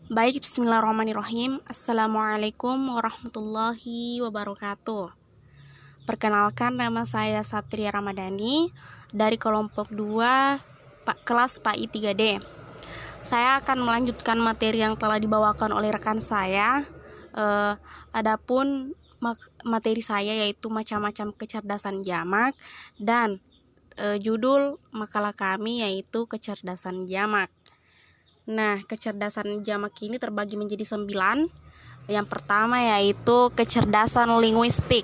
Baik, bismillahirrahmanirrahim. Assalamualaikum warahmatullahi wabarakatuh. Perkenalkan, nama saya Satria Ramadhani dari kelompok 2 kelas PAI 3D. Saya akan melanjutkan materi yang telah dibawakan oleh rekan saya. Adapun materi saya yaitu macam-macam kecerdasan jamak, dan judul makalah kami yaitu kecerdasan jamak. Nah, kecerdasan jamak ini terbagi menjadi 9. Yang pertama yaitu kecerdasan linguistik.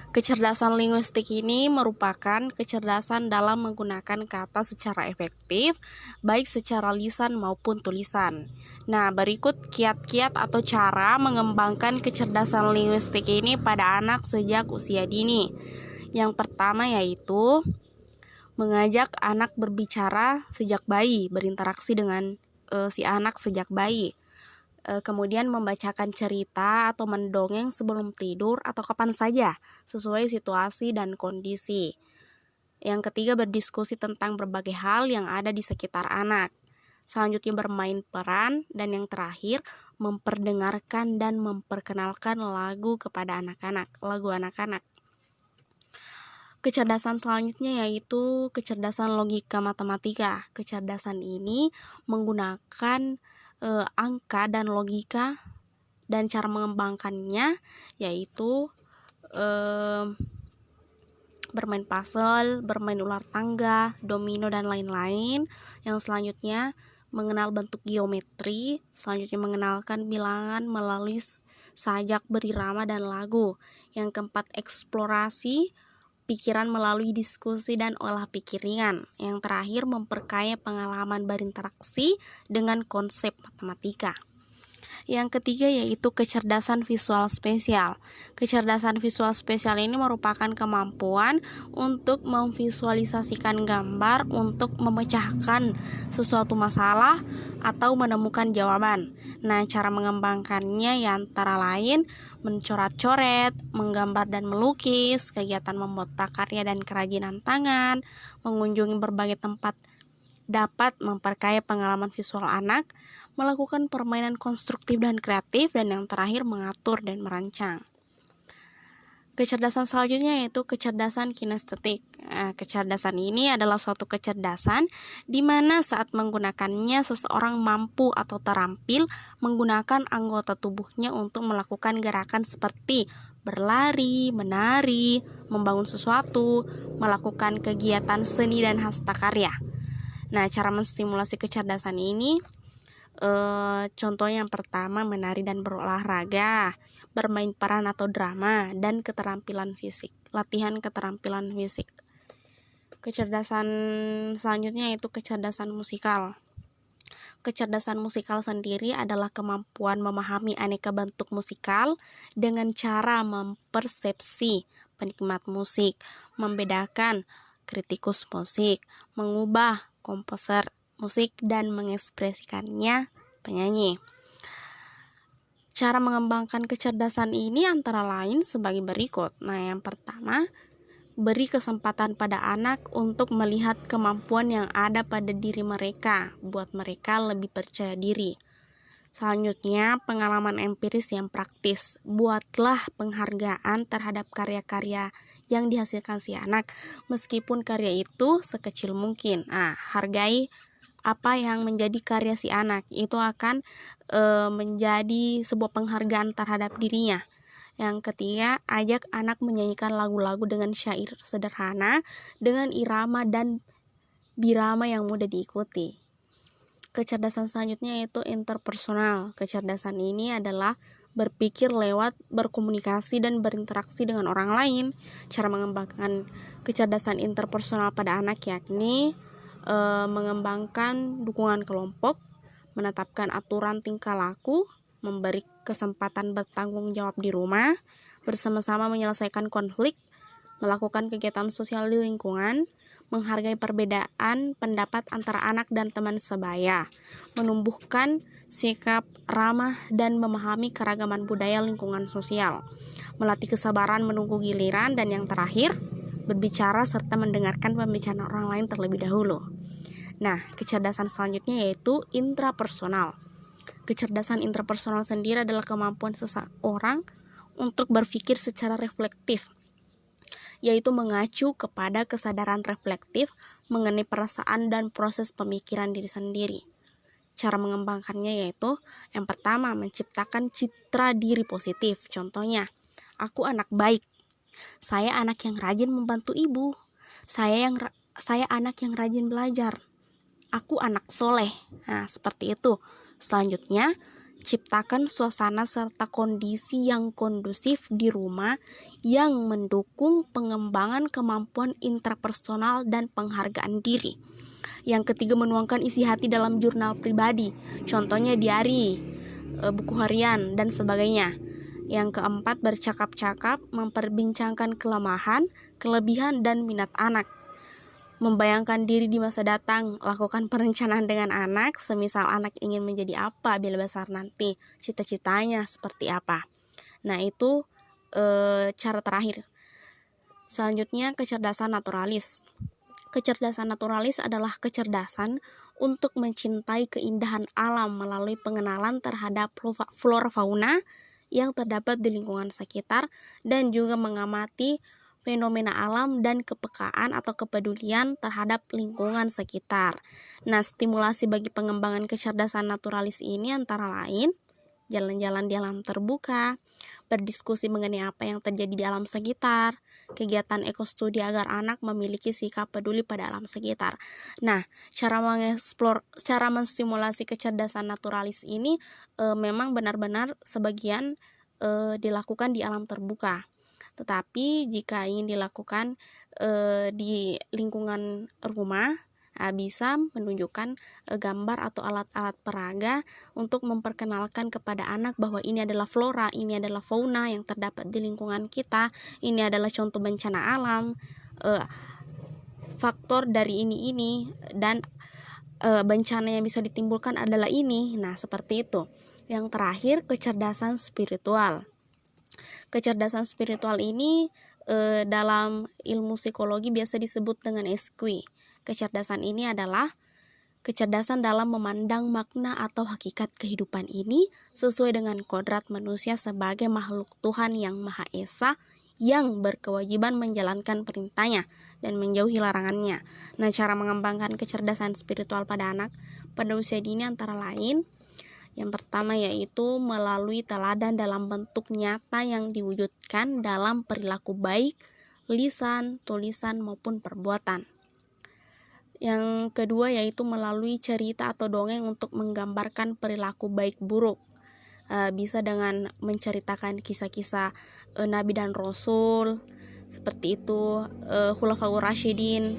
Kecerdasan linguistik ini merupakan kecerdasan dalam menggunakan kata secara efektif, baik secara lisan maupun tulisan. Nah, berikut kiat-kiat atau cara mengembangkan kecerdasan linguistik ini pada anak sejak usia dini. Yang pertama yaitu mengajak anak berbicara sejak bayi, berinteraksi dengan si anak sejak bayi. Kemudian membacakan cerita atau mendongeng sebelum tidur atau kapan saja, sesuai situasi dan kondisi. Yang ketiga, berdiskusi tentang berbagai hal yang ada di sekitar anak. Selanjutnya, bermain peran. Dan yang terakhir, memperdengarkan dan memperkenalkan lagu kepada anak-anak, lagu anak-anak. Kecerdasan selanjutnya yaitu kecerdasan logika matematika. Kecerdasan ini menggunakan angka dan logika, dan cara mengembangkannya yaitu bermain puzzle, bermain ular tangga, domino, dan lain-lain. Yang selanjutnya mengenal bentuk geometri. Selanjutnya mengenalkan bilangan melalui sajak berirama dan lagu. Yang keempat, eksplorasi pikiran melalui diskusi dan olah pikir ringan. Yang terakhir, memperkaya pengalaman berinteraksi dengan konsep matematika. Yang ketiga yaitu kecerdasan visual spesial. Kecerdasan visual spesial ini merupakan kemampuan untuk memvisualisasikan gambar untuk memecahkan sesuatu masalah atau menemukan jawaban. Nah, cara mengembangkannya ya antara lain mencoret-coret, menggambar dan melukis, kegiatan membuat prakarya dan kerajinan tangan, mengunjungi berbagai tempat dapat memperkaya pengalaman visual anak, melakukan permainan konstruktif dan kreatif, dan yang terakhir mengatur dan merancang. Kecerdasan selanjutnya yaitu kecerdasan kinestetik. Kecerdasan ini adalah suatu kecerdasan di mana saat menggunakannya seseorang mampu atau terampil menggunakan anggota tubuhnya untuk melakukan gerakan seperti berlari, menari, membangun sesuatu, melakukan kegiatan seni dan hasta-karya. Nah, cara menstimulasi kecerdasan ini contohnya yang pertama menari dan berolahraga, bermain peran atau drama, dan keterampilan fisik, latihan keterampilan fisik. Kecerdasan selanjutnya yaitu kecerdasan musikal. Kecerdasan musikal sendiri adalah kemampuan memahami aneka bentuk musikal dengan cara mempersepsi penikmat musik, membedakan kritikus musik, mengubah komposer musik, dan mengekspresikannya penyanyi. Cara mengembangkan kecerdasan ini antara lain sebagai berikut. Nah, yang pertama, beri kesempatan pada anak untuk melihat kemampuan yang ada pada diri mereka, buat mereka lebih percaya diri. Selanjutnya, pengalaman empiris yang praktis. Buatlah penghargaan terhadap karya-karya yang dihasilkan si anak, meskipun karya itu sekecil mungkin. Hargai apa yang menjadi karya si anak, itu akan menjadi sebuah penghargaan terhadap dirinya. Yang ketiga, ajak anak menyanyikan lagu-lagu dengan syair sederhana, dengan irama dan birama yang mudah diikuti. Kecerdasan selanjutnya yaitu interpersonal. Kecerdasan ini adalah berpikir lewat berkomunikasi dan berinteraksi dengan orang lain. Cara mengembangkan kecerdasan interpersonal pada anak yakni mengembangkan dukungan kelompok, menetapkan aturan tingkah laku, memberi kesempatan bertanggung jawab di rumah, bersama-sama menyelesaikan konflik, melakukan kegiatan sosial di lingkungan, menghargai perbedaan pendapat antara anak dan teman sebaya, menumbuhkan sikap ramah dan memahami keragaman budaya lingkungan sosial, melatih kesabaran menunggu giliran, dan yang terakhir, berbicara serta mendengarkan pembicaraan orang lain terlebih dahulu. Nah, kecerdasan selanjutnya yaitu intrapersonal. Kecerdasan interpersonal sendiri adalah kemampuan seseorang untuk berpikir secara reflektif, yaitu mengacu kepada kesadaran reflektif mengenai perasaan dan proses pemikiran diri sendiri. Cara mengembangkannya yaitu yang pertama, menciptakan citra diri positif. Contohnya, aku anak baik, saya anak yang rajin membantu ibu, saya anak yang rajin belajar, aku anak soleh. Nah, seperti itu. Selanjutnya, ciptakan suasana serta kondisi yang kondusif di rumah yang mendukung pengembangan kemampuan intrapersonal dan penghargaan diri. Yang ketiga, menuangkan isi hati dalam jurnal pribadi, contohnya diari, buku harian, dan sebagainya. Yang keempat, bercakap-cakap, memperbincangkan kelemahan, kelebihan, dan minat anak. Membayangkan diri di masa datang, lakukan perencanaan dengan anak, semisal anak ingin menjadi apa bila besar nanti, cita-citanya seperti apa. Nah, itu cara terakhir. Selanjutnya, kecerdasan naturalis. Kecerdasan naturalis adalah kecerdasan untuk mencintai keindahan alam melalui pengenalan terhadap flora fauna yang terdapat di lingkungan sekitar dan juga mengamati fenomena alam dan kepekaan atau kepedulian terhadap lingkungan sekitar. Nah, stimulasi bagi pengembangan kecerdasan naturalis ini antara lain jalan-jalan di alam terbuka, berdiskusi mengenai apa yang terjadi di alam sekitar, kegiatan ekostudi agar anak memiliki sikap peduli pada alam sekitar. Nah, cara menstimulasi kecerdasan naturalis ini memang benar-benar sebagian dilakukan di alam terbuka. Tetapi jika ingin dilakukan di lingkungan rumah, bisa menunjukkan gambar atau alat-alat peraga untuk memperkenalkan kepada anak bahwa ini adalah flora, ini adalah fauna yang terdapat di lingkungan kita, ini adalah contoh bencana alam, faktor dari ini dan bencana yang bisa ditimbulkan adalah ini. Nah, seperti itu. Yang terakhir, kecerdasan spiritual. Kecerdasan spiritual ini dalam ilmu psikologi biasa disebut dengan ESQ. Kecerdasan ini adalah kecerdasan dalam memandang makna atau hakikat kehidupan ini sesuai dengan kodrat manusia sebagai makhluk Tuhan yang Maha Esa yang berkewajiban menjalankan perintahnya dan menjauhi larangannya. Nah, cara mengembangkan kecerdasan spiritual pada anak pada usia dini antara lain, yang pertama yaitu melalui teladan dalam bentuk nyata yang diwujudkan dalam perilaku baik, lisan, tulisan, maupun perbuatan. Yang kedua yaitu melalui cerita atau dongeng untuk menggambarkan perilaku baik buruk. Bisa dengan menceritakan kisah-kisah Nabi dan Rasul, seperti itu, Khulafaur Rasyidin,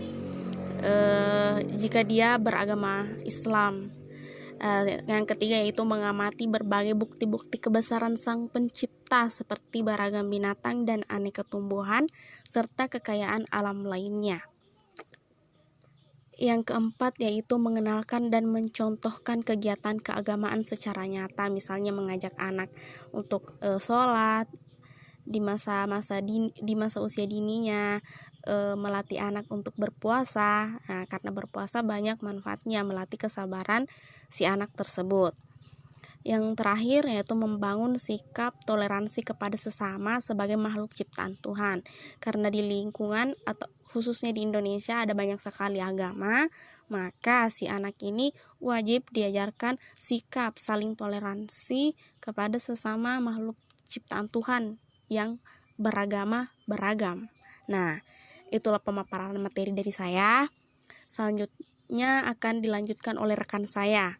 jika dia beragama Islam. Yang ketiga yaitu mengamati berbagai bukti-bukti kebesaran Sang Pencipta seperti beragam binatang dan aneka tumbuhan serta kekayaan alam lainnya. Yang keempat yaitu mengenalkan dan mencontohkan kegiatan keagamaan secara nyata, misalnya mengajak anak untuk sholat di masa usia dininya, melatih anak untuk berpuasa. Nah, karena berpuasa banyak manfaatnya, melatih kesabaran si anak tersebut. Yang terakhir yaitu membangun sikap toleransi kepada sesama sebagai makhluk ciptaan Tuhan. Karena di lingkungan atau khususnya di Indonesia ada banyak sekali agama, maka si anak ini wajib diajarkan sikap saling toleransi kepada sesama makhluk ciptaan Tuhan yang beragama beragam. Nah, itulah pemaparan materi dari saya. Selanjutnya akan dilanjutkan oleh rekan saya.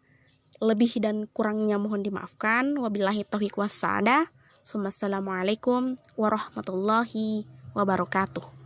Lebih dan kurangnya mohon dimaafkan. Wabillahi taufiq wassadah. Assalamualaikum warahmatullahi wabarakatuh.